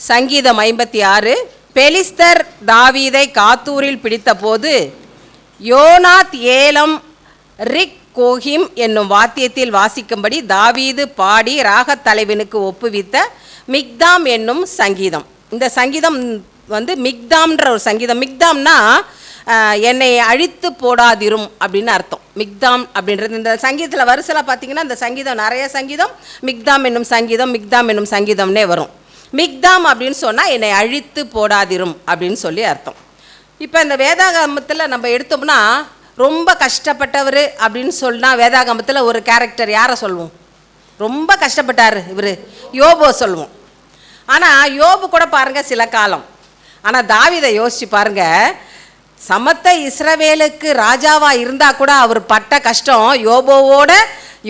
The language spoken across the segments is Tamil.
சங்கீதம் 56. பெலிஸ்தர் தாவீதை காத்தூரில் பிடித்தபோது யோனாத் ஏலம் ரிக் கோஹிம் என்னும் வாத்தியத்தில் வாசிக்கும்படி தாவீது பாடி ராகத் தலைவனுக்கு ஒப்புவித்த மிக்தாம் என்னும் சங்கீதம். இந்த சங்கீதம் மிக்தாம்ன்ற ஒரு சங்கீதம். மிக்தாம்னா என்னை அழித்து போடாதிரும் அப்படின்னு அர்த்தம். மிக்தாம் அப்படின்றது இந்த சங்கீதத்தில் வரிசையில் பார்த்தீங்கன்னா இந்த சங்கீதம் நிறைய சங்கீதம் மிக்தாம் என்னும் சங்கீதம் மிக்தாம் என்னும் சங்கீதம்னே வரும். மிக்தாம் அப்படின்னு சொன்னால் என்னை அழித்து போடாதிரும் அப்படின்னு சொல்லி அர்த்தம். இப்போ இந்த வேதாகமத்தில் நம்ம எடுத்தோம்னா ரொம்ப கஷ்டப்பட்டவர் அப்படின்னு சொன்னால் வேதாகமத்தில் ஒரு கேரக்டர் யாரை சொல்லுவோம்? ரொம்ப கஷ்டப்பட்டார் இவர் யோபோ சொல்லுவோம். ஆனால் யோபு கூட பாருங்கள் சில காலம். ஆனால் தாவீதை யோசித்து பாருங்கள், சமத்த இஸ்ரவேலுக்கு ராஜாவாக இருந்தால் கூட அவர் பட்ட கஷ்டம்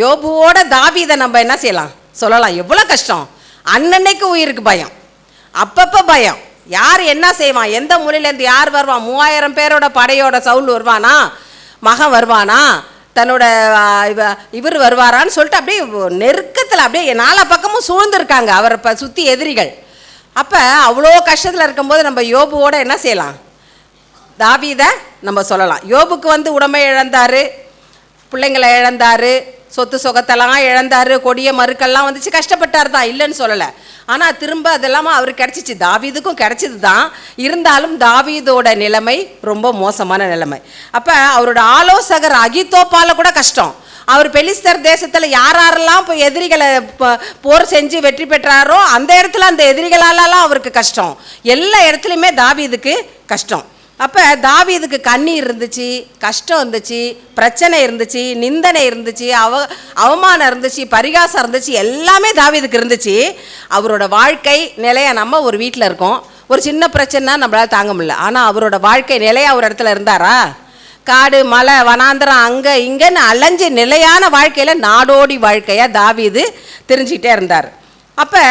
யோபுவோட தாவீதை நம்ம என்ன செய்யலாம் சொல்லலாம். எவ்வளோ கஷ்டம்! அன்னன்னைக்கு உயிருக்கு பயம், அப்பப்போ பயம். யார் என்ன செய்வான், எந்த மூலையிலேருந்து யார் வருவான், 3000 பேரோட படையோட சவுல் வருவானா, மகன் வருவானா, தன்னோட இவர் வருவாரான்னு சொல்லிட்டு அப்படியே நெருக்கத்தில் அப்படியே நாலா பக்கமும் சூழ்ந்துருக்காங்க அவரை சுற்றி எதிரிகள். அப்போ அவ்வளோ கஷ்டத்தில் இருக்கும்போது நம்ம யோபுவோட என்ன செய்யலாம், தாவீதை நம்ம சொல்லலாம். யோபுக்கு உடம்பை இழந்தார், பிள்ளைங்களை இழந்தார், சொத்து சொகத்தெல்லாம் இழந்தார், கொடிய மறுக்கெல்லாம் வந்துச்சு, கஷ்டப்பட்டார் தான், இல்லைன்னு சொல்லலை. ஆனால் திரும்ப அதெல்லாமா அவருக்கு கிடச்சிச்சு, தாவீதுக்கும் கிடச்சிது தான். இருந்தாலும் தாவீதோட நிலைமை ரொம்ப மோசமான நிலைமை. அப்போ அவரோட ஆலோசகர் அகித்தோப்பால கூட கஷ்டம். அவர் பெலிஸ்தர் தேசத்தில் யாரெல்லாம் இப்போ எதிரிகளை போர் செஞ்சு வெற்றி பெற்றாரோ அந்த இடத்துல அந்த எதிரிகளாலலாம் அவருக்கு கஷ்டம். எல்லா இடத்துலையுமே தாவீதுக்கு கஷ்டம். அப்போ தாவீதுக்கு கண்ணீர் இருந்துச்சு, கஷ்டம் இருந்துச்சு, பிரச்சனை இருந்துச்சு, நிந்தனை இருந்துச்சு, அவமானம் இருந்துச்சு, பரிகாசம் இருந்துச்சு, எல்லாமே தாவீதுக்கு இருந்துச்சு. அவரோட வாழ்க்கை நிலையை நம்ம ஒரு வீட்டில் இருக்கோம், ஒரு சின்ன பிரச்சனைனா நம்மளால் தாங்க முடியல. ஆனால் அவரோட வாழ்க்கை நிலையாக ஒரு இடத்துல இருந்தாரா? காடு மலை வனாந்திரம் அங்கே இங்கேன்னு அலைஞ்சு நிலையான வாழ்க்கையில் நாடோடி வாழ்க்கையாக தாவீது தெரிஞ்சுக்கிட்டே இருந்தார். அப்போ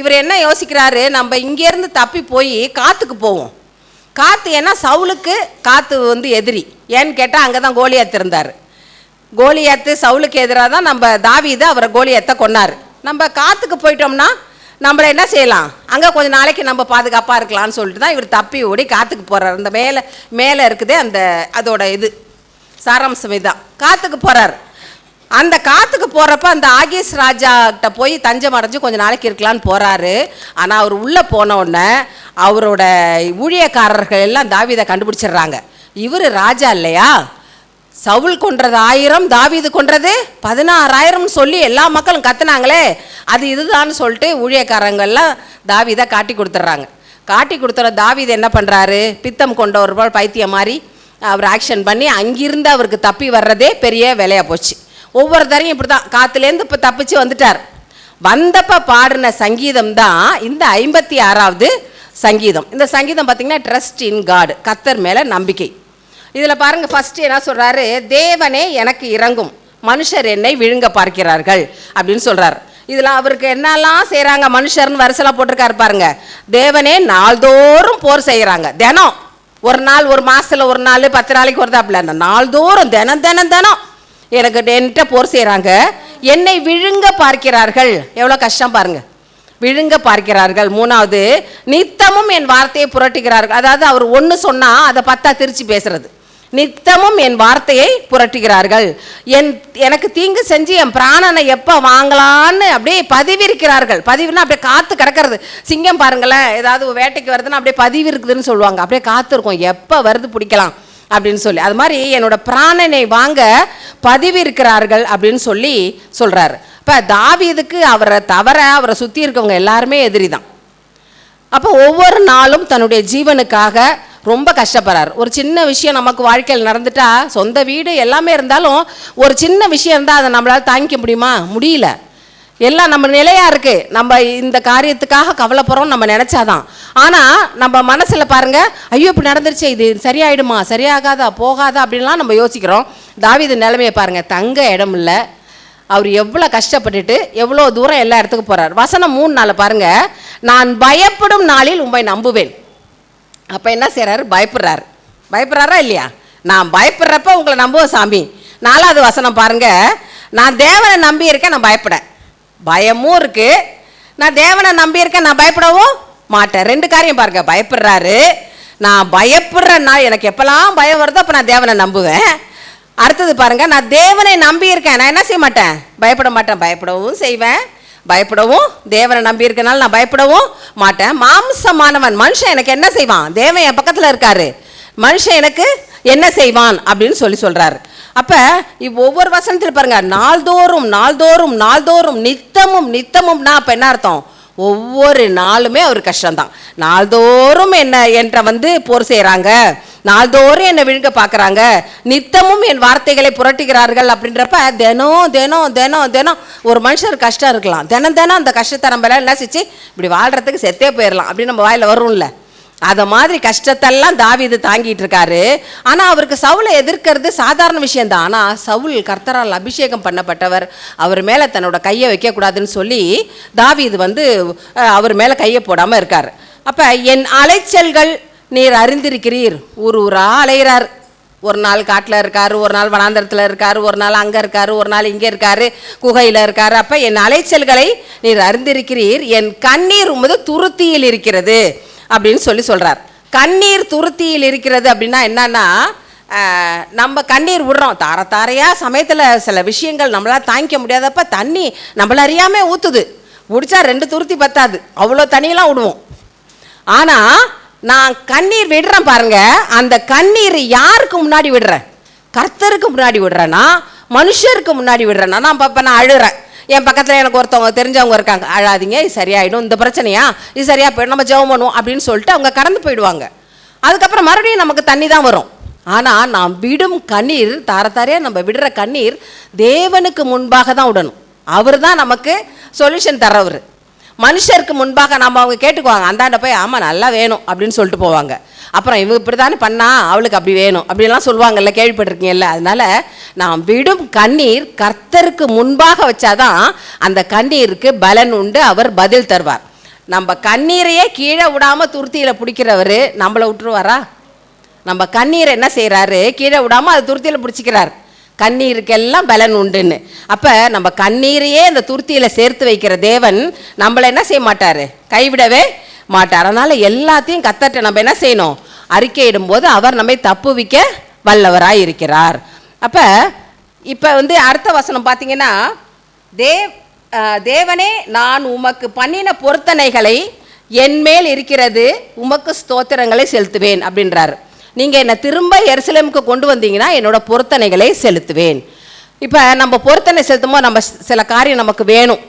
இவர் என்ன யோசிக்கிறாரு, நம்ம இங்கேருந்து தப்பி போய் காத்துக்கு போவோம். காத்து ஏன்னா சவுலுக்கு காத்து எதிரி. ஏன்னு கேட்டால் அங்கே தான் கோலியாத்து இருந்தார். கோலியாத்து சவுலுக்கு எதிராக தான் நம்ம தாவீது அவரை கோலியாத்தை கொன்னார். நம்ம காத்துக்கு போயிட்டோம்னா நம்மளை என்ன செய்யலாம், அங்கே கொஞ்சம் நாளைக்கு நம்ம பாதுகாப்பாக இருக்கலாம்னு சொல்லிட்டு தான் இவர் தப்பி ஓடி காத்துக்கு போகிறார். அந்த மேலே இருக்குதே அதோட சாராம்சம் இதுதான், காத்துக்கு போகிறார். அந்த காத்துக்கு போகிறப்ப அந்த ஆகீஸ் ராஜாக்கிட்ட போய் தஞ்சம் அடைஞ்சு கொஞ்சம் நாளைக்கு இருக்கலான்னு போகிறாரு. ஆனால் அவர் உள்ளே போனோடனே அவரோட ஊழியக்காரர்கள் எல்லாம் தாவீதை கண்டுபிடிச்சிடுறாங்க. இவர் ராஜா இல்லையா, சவுல் கொன்றது 1000, தாவீது கொன்றது 16000 சொல்லி எல்லா மக்களும் கத்துனாங்களே, அது இதுதான்னு சொல்லிட்டு ஊழியக்காரங்கள்லாம் தாவீதை காட்டி கொடுத்துட்றாங்க. காட்டி கொடுத்துற தாவீது என்ன பண்ணுறாரு, பித்தம் கொண்ட ஒரு போல் பைத்தியம் மாதிரி அவர் ஆக்ஷன் பண்ணி அங்கிருந்து அவருக்கு தப்பி வர்றதே பெரிய வேலையாக போச்சு. ஒவ்வொரு தரையும் இப்படி தான் காத்துலேருந்து இப்போ தப்பிச்சு வந்துட்டார். வந்தப்போ பாடின சங்கீதம் தான் இந்த 56வது சங்கீதம். இந்த சங்கீதம் பார்த்திங்கன்னா ட்ரஸ்ட் இன் காட், கர்த்தர் மேலே நம்பிக்கை. இதில் பாருங்கள், ஃபஸ்ட்டு என்ன சொல்கிறாரு, தேவனே எனக்கு இறங்கும், மனுஷர் என்னை விழுங்க பார்க்கிறார்கள் அப்படின்னு சொல்கிறார். இதில் அவருக்கு என்னெல்லாம் செய்கிறாங்க மனுஷர்னு வரிசைலாம் போட்டிருக்காரு பாருங்க. தேவனே நாள்தோறும் போர் செய்கிறாங்க, தினம் ஒரு நாள், ஒரு மாதத்தில் ஒரு நாள், 10 நாளைக்கு வருது அப்படின்னா நாள்தோறும் தினம் தினம் தினம் என்கிட்ட போர் செய்கிறாங்க. என்னை விழுங்க பார்க்கிறார்கள், எவ்வளோ கஷ்டம் பாருங்கள், விழுங்க பார்க்கிறார்கள். 3வது, நித்தமும் என் வார்த்தையை புரட்டுகிறார்கள். அதாவது அவர் ஒன்று சொன்னால் அதை 10 திருச்சி பேசுறது. நித்தமும் என் வார்த்தையை புரட்டுகிறார்கள். எனக்கு தீங்கு செஞ்சு என் பிராணனை எப்போ வாங்கலான்னு அப்படியே பதிவிருக்கிறார்கள். பதிவுனா அப்படியே காத்து கிடக்கிறது. சிங்கம் பாருங்களேன், ஏதாவது வேட்டைக்கு வருதுன்னா அப்படியே பதிவு இருக்குதுன்னு சொல்லுவாங்க, அப்படியே காத்து இருக்கும் எப்போ வருது பிடிக்கலாம் அப்படின்னு சொல்லி. அது மாதிரி என்னோட பிராணனை வாங்க பதிவிருக்கிறார்கள் அப்படின்னு சொல்லி சொல்கிறாரு. இப்போ தாவீதுக்கு அவரை தவிர அவரை சுற்றி இருக்கவங்க எல்லாருமே எதிரி தான். அப்போ ஒவ்வொரு நாளும் தன்னுடைய ஜீவனுக்காக ரொம்ப கஷ்டப்படுறார். ஒரு சின்ன விஷயம் நமக்கு வாழ்க்கையில் நடந்துட்டா, சொந்த வீடு எல்லாமே இருந்தாலும் ஒரு சின்ன விஷயம் இருந்தால் அதை நம்மளால் தாங்கிக்க முடியுமா? முடியல. எல்லாம் நம்ம நிலையாக இருக்குது, நம்ம இந்த காரியத்துக்காக கவலைப்படுறோம் நம்ம நினச்சாதான். ஆனால் நம்ம மனசில் பாருங்கள், ஐயோ இப்படி நடந்துருச்சு, இது சரியாயிடுமா, சரியாகாதா, போகாதா அப்படின்லாம் நம்ம யோசிக்கிறோம். தாவீது நிலைமையை பாருங்கள், தங்க இடம் இல்லை, அவர் எவ்வளோ கஷ்டப்பட்டுட்டு எவ்வளோ தூரம் எல்லா இடத்துக்கும் போகிறார். வசனம் 3 பாருங்கள், நான் பயப்படும் நாளில் உம்மை நம்புவேன். அப்போ என்ன செய்கிறாரு, பயப்படுறாரா இல்லையா? நான் பயப்படுறப்ப உங்களை நம்புவேன் சாமி. 4வது வசனம் பாருங்கள், நான் தேவனை நம்பி இருக்கேன், நான் பயப்பட பயமும் இருக்குது, நான் தேவனை நம்பியிருக்கேன், நான் பயப்படவும் மாட்டேன். 2 காரியம் பாருங்க. பயப்படுறாரு. நான் பயப்படுறேன்னா எனக்கு எப்பெல்லாம் பயம் வருதோ அப்போ நான் தேவனை நம்புவேன். அடுத்தது பாருங்க, நான் தேவனை நம்பி இருக்கேன், நான் என்ன செய்ய மாட்டேன், பயப்பட மாட்டேன். பயப்படவும் செய்வேன், பயப்படவும், தேவனை நம்பி இருக்கனால நான் பயப்படவும் மாட்டேன். மாம்சமானவன் மனுஷன் எனக்கு என்ன செய்வான், தேவன் என் பக்கத்தில் இருக்காரு, மனுஷன் எனக்கு என்ன செய்வான் அப்படின்னு சொல்றாரு. அப்ப ஒவ்வொரு வசனத்தில் பாருங்க, நாள்தோறும் நாள்தோறும் நாள்தோறும் நித்தமும் நித்தமும்னா அப்ப என்ன அர்த்தம், ஒவ்வொரு நாளுமே அவர் கஷ்டம்தான். நாள்தோறும் என்ற போர் செய்யறாங்க, நாள்தோறும் என்னை விழுங்க பார்க்குறாங்க, நித்தமும் என் வார்த்தைகளை புரட்டுகிறார்கள் அப்படின்றப்ப தினம் தினம் தினம் தினம் ஒரு மனுஷர் கஷ்டம் இருக்கலாம், தினம் தினம் அந்த கஷ்டத்தை நம்ம எல்லாம் என்ன செஞ்சு இப்படி வாழ்கிறதுக்கு செத்தே போயிடலாம் அப்படின்னு நம்ம வாயில் வரும்ல. அதை மாதிரி கஷ்டத்தெல்லாம் தாவீது தாங்கிட்டு இருக்காரு. ஆனால் அவருக்கு சவுலை எதிர்க்கிறது சாதாரண விஷயந்தான். ஆனால் சவுல் கர்த்தரால் அபிஷேகம் பண்ணப்பட்டவர், அவர் மேலே தன்னோட கையை வைக்கக்கூடாதுன்னு சொல்லி தாவீது அவர் மேலே கையை போடாமல் இருக்கார். அப்போ என் அலைச்சல்கள் நீர் அறிந்திருக்கிறீர். ஊரா அலைகிறார். ஒரு நாள் காட்டில் இருக்கார், ஒரு நாள் வனாந்தரத்தில் இருக்கார், ஒரு நாள் அங்கே இருக்கார், ஒரு நாள் இங்கே இருக்கார், குகையில் இருக்கார். அப்போ என் அலைச்சல்களை நீர் அறிந்திருக்கிறீர், என் கண்ணீர் உமது துருத்தியில் இருக்கிறது அப்படின்னு சொல்கிறார். கண்ணீர் துருத்தியில் இருக்கிறது அப்படின்னா என்னன்னா, நம்ம கண்ணீர் விடுறோம் தார தாரையாக, சமயத்தில் சில விஷயங்கள் நம்மளால் தாங்கிக்க முடியாதப்ப தண்ணி நம்மள அறியாமல் ஊற்றுது, பிடிச்சா 2 துருத்தி பத்தாது, அவ்வளோ தண்ணியெல்லாம் விடுவோம். ஆனால் நான் கண்ணீர் விடுறேன் பாருங்க, அந்த கண்ணீர் யாருக்கு முன்னாடி விடுறேன், கர்த்தருக்கு முன்னாடி விடுறேன்னா, மனுஷருக்கு முன்னாடி விடுறேன்னா, நான் நான் அழுகிறேன், என் பக்கத்தில் எனக்கு ஒருத்தவங்க தெரிஞ்சவங்க இருக்காங்க, அழாதீங்க இது சரியாயிடும், இந்த பிரச்சனையா இது சரியாக போயிடும், நம்ம ஜெபம் பண்ணுவோம் அப்படின்னு சொல்லிட்டு அவங்க கடந்து போயிடுவாங்க. அதுக்கப்புறம் மறுபடியும் நமக்கு தண்ணி தான் வரும். ஆனால் நாம் விடும் கண்ணீர், தாரத்தாரையாக நம்ம விடுற கண்ணீர் தேவனுக்கு முன்பாக தான் விடணும். அவர் தான் நமக்கு சொல்யூஷன் தர்றவர். மனுஷருக்கு முன்பாக நம்ம அவங்க கேட்டுக்குவாங்க, அந்தாண்ட போய் ஆமாம் நல்லா வேணும் அப்படின்னு சொல்லிட்டு போவாங்க. அப்புறம் இவங்க இப்படி தானே பண்ணா அவளுக்கு அப்படி வேணும் அப்படின்லாம் சொல்லுவாங்கல்ல, கேள்விப்பட்டிருக்கீங்கல்ல. அதனால நாம் விடும் கண்ணீர் கர்த்தருக்கு முன்பாக வச்சாதான் அந்த கண்ணீருக்கு பலன் உண்டு, அவர் பதில் தருவார். நம்ம கண்ணீரையே கீழே விடாமல் துருத்தியில் பிடிக்கிறவர் நம்மளை விட்டுருவாரா? நம்ம கண்ணீரை என்ன செய்கிறாரு, கீழே விடாமல் அது துருத்தியில் பிடிச்சிக்கிறார், கண்ணீருக்கெல்லாம் பலன் உண்டுன்னு. அப்போ நம்ம கண்ணீரையே இந்த துருத்தியில் சேர்த்து வைக்கிற தேவன் நம்மளை என்ன செய்ய மாட்டார், கைவிடவே மாட்டார். அதனால் எல்லாத்தையும் கர்த்தர்ட்ட நம்ம என்ன செய்யணும், அறிக்கையிடும் போது அவர் நம்மை தப்புவிக்க வல்லவராய் இருக்கிறார். அப்போ இப்போ அடுத்த வசனம் பார்த்தீங்கன்னா, தேவனே நான் உமக்கு பண்ணின பொருத்தனைகளை என்மேல் இருக்கிறது, உமக்கு ஸ்தோத்திரங்களை செலுத்துவேன் அப்படின்றாரு. நீங்கள் என்னை திரும்ப எருசலேமுக்கு கொண்டு வந்தீங்கன்னா என்னோட பொருத்தனைகளை செலுத்துவேன். இப்போ நம்ம பொருத்தனை செலுத்தும்போது நம்ம சில காரியம் நமக்கு வேணும்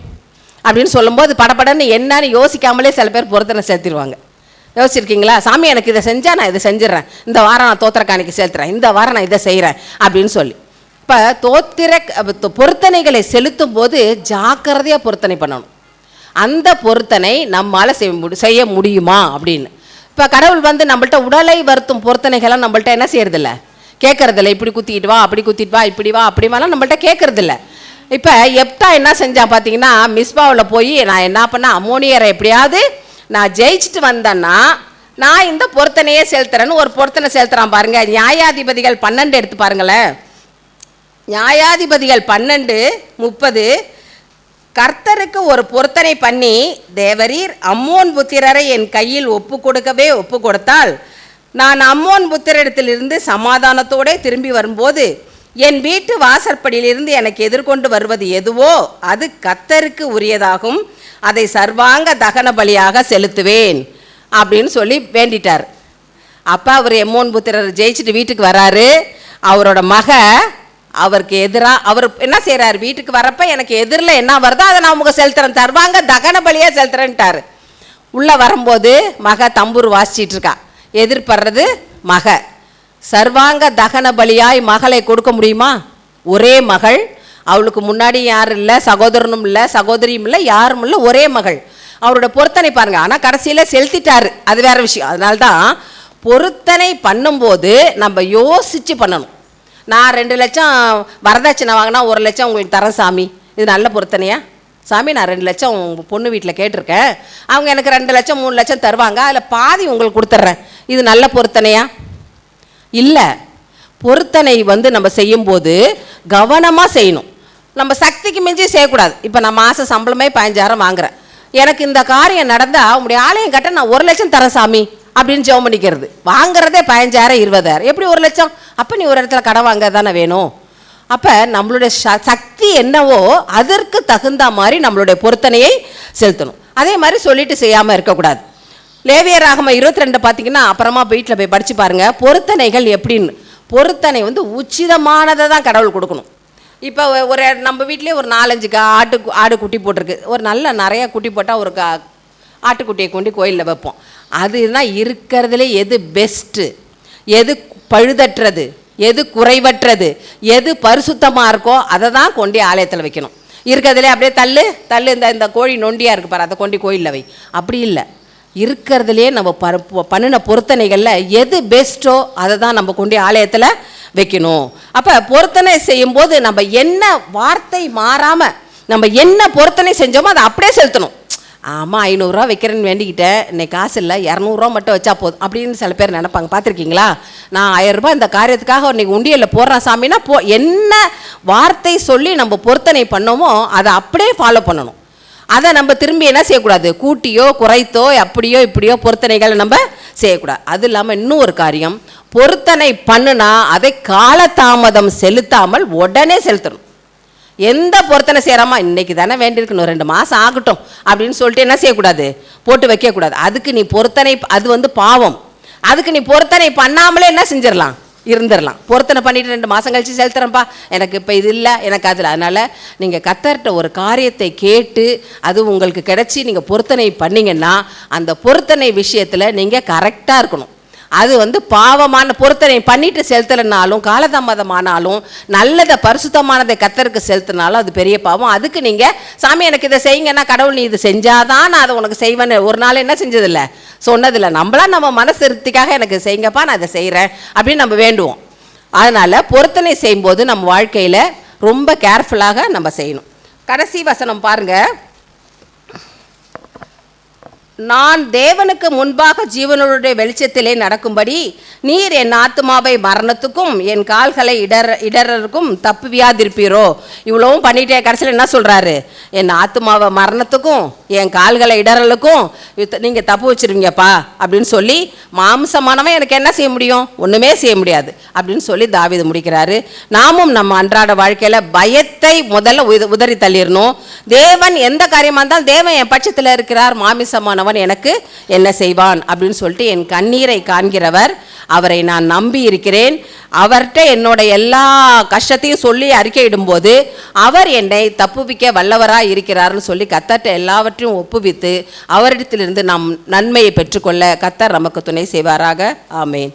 அப்படின்னு சொல்லும்போது படப்படன்னு என்னன்னு யோசிக்காமலே சில பேர் பொருத்தனை செலுத்திடுவாங்க. யோசிச்சிருக்கீங்களா? சாமி எனக்கு இதை செஞ்சால் நான் இதை செஞ்சிடறேன், இந்த வாரம் நான் தோத்திரக்காணிக்கு செலுத்துறேன், இந்த வாரம் நான் இதை செய்கிறேன் அப்படின்னு சொல்லி. இப்போ பொருத்தனைகளை செலுத்தும் போது ஜாக்கிரதையாக பொருத்தனை பண்ணணும். அந்த பொருத்தனை நம்மளால் செய்ய முடியுமா அப்படின்னு. இப்போ கடவுள் நம்மள்ட்ட உடலை வருத்தும் பொருத்தனைகள்லாம் நம்மள்ட்ட என்ன செய்யறதில்ல, கேட்கறதில்ல. இப்படி குத்திட்டு வா, அப்படி குத்திட்டு வா, இப்படி வா, அப்படி வாலாம் நம்மள்ட்ட கேட்கறதில்ல. இப்போ எப்தா என்ன செஞ்சான் பார்த்தீங்கன்னா, மிஸ்பாவில் போய் நான் என்ன பண்ணேன், அம்மோனியரை எப்படியாவது நான் ஜெயிச்சுட்டு வந்தேன்னா நான் இந்த பொருத்தனையே செலுத்துறேன்னு ஒரு பொருத்தனை செலுத்துறான் பாருங்க. நியாயாதிபதிகள் 12 எடுத்து பாருங்களேன். நியாயாதிபதிகள் 12:30 கர்த்தருக்கு ஒரு பொருத்தனை பண்ணி, தேவரீர் அம்மோன் புத்திரரை என் கையில் ஒப்பு கொடுத்தால் நான் அம்மோன் புத்திரிடத்திலிருந்து சமாதானத்தோடு திரும்பி வரும்போது என் வீட்டு வாசற்படியிலிருந்து எனக்கு எதிர்கொண்டு வருவது எதுவோ அது கர்த்தருக்கு உரியதாகும், அதை சர்வாங்க தகன பலியாக செலுத்துவேன் அப்படின்னு சொல்லி வேண்டிட்டார். அப்போ அவர் அம்மோன் புத்திரர் ஜெயிச்சுட்டு வீட்டுக்கு வராரு. அவரோட அவருக்கு எதிராக அவர் என்ன செய்கிறார், வீட்டுக்கு வரப்போ எனக்கு எதிரில் என்ன வருதோ அதை நான் உங்க செலுத்துறேன், தருவாங்க தகன பலியாக செலுத்துறேன்ட்டார். உள்ளே வரும்போது தம்பூர் வாசிச்சிட்டு இருக்கா, எதிர்படுறது சர்வாங்க தகன பலியாய் மகளை கொடுக்க முடியுமா? ஒரே மகள், அவளுக்கு முன்னாடி யாரும் இல்லை, சகோதரனும் இல்லை, சகோதரியும் இல்லை, யாரும் இல்லை, ஒரே மகள். அவரோட பொருத்தனை பாருங்க. ஆனால் கடைசியில் செலுத்திட்டாரு, அது வேற விஷயம். அதனால்தான் பொருத்தனை பண்ணும்போது நம்ம யோசிச்சு பண்ணணும். நான் 2 லட்சம் வரதட்சணை வாங்கினா 1 லட்சம் உங்களுக்கு தரேன் சாமி, இது நல்ல பொருத்தனையா? சாமி நான் 2 லட்சம் உங்கள் பொண்ணு வீட்டில் கேட்டிருக்கேன், அவங்க எனக்கு 2 லட்சம் 3 லட்சம் தருவாங்க, அதில் பாதி உங்களுக்கு கொடுத்துட்றேன், இது நல்ல பொருத்தனையா? இல்லை. பொருத்தனை நம்ம செய்யும்போது கவனமாக செய்யணும். நம்ம சக்திக்கு மிஞ்சி செய்யக்கூடாது. இப்போ நான் மாத சம்பளமே 15,000 வாங்குறேன், எனக்கு இந்த காரியம் நடந்தால் உங்களுடைய ஆலயம் கட்ட நான் 1 லட்சம் தரேன் சாமி அப்படின்னு ஜெபம் பண்ணிக்கிறது. வாங்குறதே 15,000 20,000, எப்படி 1 லட்சம்? அப்போ நீ ஒரு இடத்துல கடன் வாங்க தானே வேணும். அப்போ நம்மளுடைய சக்தி என்னவோ அதற்கு தகுந்த மாதிரி நம்மளுடைய பொருத்தனையை செலுத்தணும். அதே மாதிரி சொல்லிட்டு செய்யாமல் இருக்கக்கூடாது. லேவியராகமம் 22 பார்த்தீங்கன்னா அப்புறமா வீட்டில் போய் படித்து பாருங்கள் பொருத்தனைகள் எப்படின்னு. பொருத்தனை உச்சிதமானதை தான் கடவுள் கொடுக்கணும். இப்போ ஒரு நம்ம வீட்டிலே ஒரு 4-5 ஆடு குட்டி போட்டிருக்கு. ஒரு நல்ல நிறையா குட்டி போட்டால் ஒரு ஆட்டுக்குட்டியை கொண்டு கோயிலில் வைப்போம். அதுதான் இருக்கிறதுலே எது பெஸ்ட்டு, எது பழுதற்றது, எது குறைவற்றது, எது பரிசுத்தமாக இருக்கோ அதை தான் கொண்டு ஆலயத்தில் வைக்கணும். இருக்கிறதுலே அப்படியே தள்ளு இந்த கோழி நொண்டியாக இருக்குது பாரு, அதை கொண்டு கோயிலில் வை. அப்படி இல்லை, இருக்கிறதுலே நம்ம பண்ணின பொருத்தனைகளில் எது பெஸ்ட்டோ அதை தான் நம்ம கொண்டு ஆலயத்தில் வைக்கணும். அப்போ பொருத்தனை செய்யும்போது நம்ம என்ன வார்த்தை மாறாமல் நம்ம என்ன பொருத்தனை செஞ்சோமோ அதை அப்படியே செலுத்தணும். ஆமாம் 500 ரூபா வைக்கிறேன்னு வேண்டிக்கிட்டேன், இன்னைக்கு காசு இல்லை, 200 ரூபா மட்டும் வச்சா போதும் அப்படின்னு சில பேர் நினைப்பாங்க. பார்த்துருக்கீங்களா? நான் 1000 ரூபாய் இந்த காரியத்துக்காக இன்றைக்கி உண்டியலில் போடுறேன் சாமின்னா என்ன வார்த்தை சொல்லி நம்ம பொருத்தனை பண்ணோமோ அதை அப்படியே ஃபாலோ பண்ணணும். அதை நம்ம திரும்பி என்ன செய்யக்கூடாது, கூட்டியோ குறைத்தோ அப்படியோ இப்படியோ பொருத்தனைகளை நம்ம செய்யக்கூடாது. அது இல்லாமல் இன்னும் ஒரு காரியம், பொருத்தனை பண்ணுனா அதை காலதாமதம் செலுத்தாமல் உடனே செலுத்தணும். எந்த பொருத்தனை செய்கிறோமா, இன்றைக்கி தானே வேண்டியிருக்கு, இன்னும் 2 மாதம் ஆகட்டும் அப்படின்னு சொல்லிட்டு என்ன செய்யக்கூடாது, போட்டு வைக்கக்கூடாது. அதுக்கு நீ பொருத்தனை, அது பாவம். அதுக்கு நீ பொருத்தனை பண்ணாமலே என்ன செஞ்சிடலாம், இருந்துடலாம். பொருத்தனை பண்ணிவிட்டு 2 மாதம் கழித்து செலுத்துகிறேன்ப்பா, எனக்கு இப்போ இது இல்லை, எனக்கு அதில். அதனால் நீங்கள் கர்த்தர்கிட்ட ஒரு காரியத்தை கேட்டு அது உங்களுக்கு கிடச்சி நீங்கள் பொருத்தனை பண்ணிங்கன்னா அந்த பொருத்தனை விஷயத்தில் நீங்கள் கரெக்டாக இருக்கணும். அது பாவமான பொருத்தனை பண்ணிட்டு செலுத்தலைனாலும் காலதாமதமானாலும் நல்லதை பரிசுத்தமானதை கர்த்தருக்கு செலுத்தினாலும் அது பெரிய பாவம். அதுக்கு நீங்கள் சாமி எனக்கு இதை செய்யுங்கன்னா கடவுள் நீ இது செஞ்சாதான் நான் அதை உனக்கு செய்வேன்னு ஒரு நாள் என்ன செஞ்சதில்லை, சொன்னதில்லை. நம்மளாம் நம்ம மனசு திருப்திக்காக எனக்கு செய்யுங்கப்பா நான் அதை செய்கிறேன் அப்படின்னு நம்ம வேண்டுவோம். அதனால் பொருத்தனை செய்யும்போது நம்ம வாழ்க்கையில் ரொம்ப கேர்ஃபுல்லாக நம்ம செய்யணும். கடைசி வசனம் பாருங்கள், நான் தேவனுக்கு முன்பாக ஜீவனுடைய வெளிச்சத்திலே நடக்கும்படி நீர் என் ஆத்துமாவை மரணத்துக்கும் என் கால்களை இடறருக்கும் தப்புவியாதிருப்பீரோ. இவ்வளவும் பண்ணிட்டே கடைசியில் என்ன சொல்கிறாரு, என் ஆத்துமாவை மரணத்துக்கும் என் கால்களை இடறலுக்கும் நீங்கள் தப்பு வச்சுருவீங்கப்பா அப்படின்னு சொல்லி, மாம்சமானவன் எனக்கு என்ன செய்ய முடியும், ஒன்றுமே செய்ய முடியாது அப்படின்னு சொல்லி தாவீது முடிக்கிறாரு. நாமும் நம்ம அன்றாட வாழ்க்கையில் பயத்தை முதல்ல உதறி தள்ளிடணும். தேவன் எந்த காரியமாக இருந்தாலும் தேவன் என் பட்சத்தில் இருக்கிறார், மாமிசமானவன் எனக்கு என்ன செய்வான் அப்படின்னு சொல்லிட்டு என் கண்ணீரை காண்கிறவர், அவரை நான் நம்பி இருக்கிறேன், அவர்கிட்ட என்னோட எல்லா கஷ்டத்தையும் சொல்லி அறிக்கையிடும்போது அவர் என்னை தப்புவிக்க வல்லவராக இருக்கிறார்னு சொல்லி கர்த்தர்கிட்ட எல்லாவற்றையும் ஒப்புவித்து அவரிடத்திலிருந்து நாம் நன்மையை பெற்றுக்கொள்ள கர்த்தர் நமக்கு துணை செய்வாராக. ஆமேன்.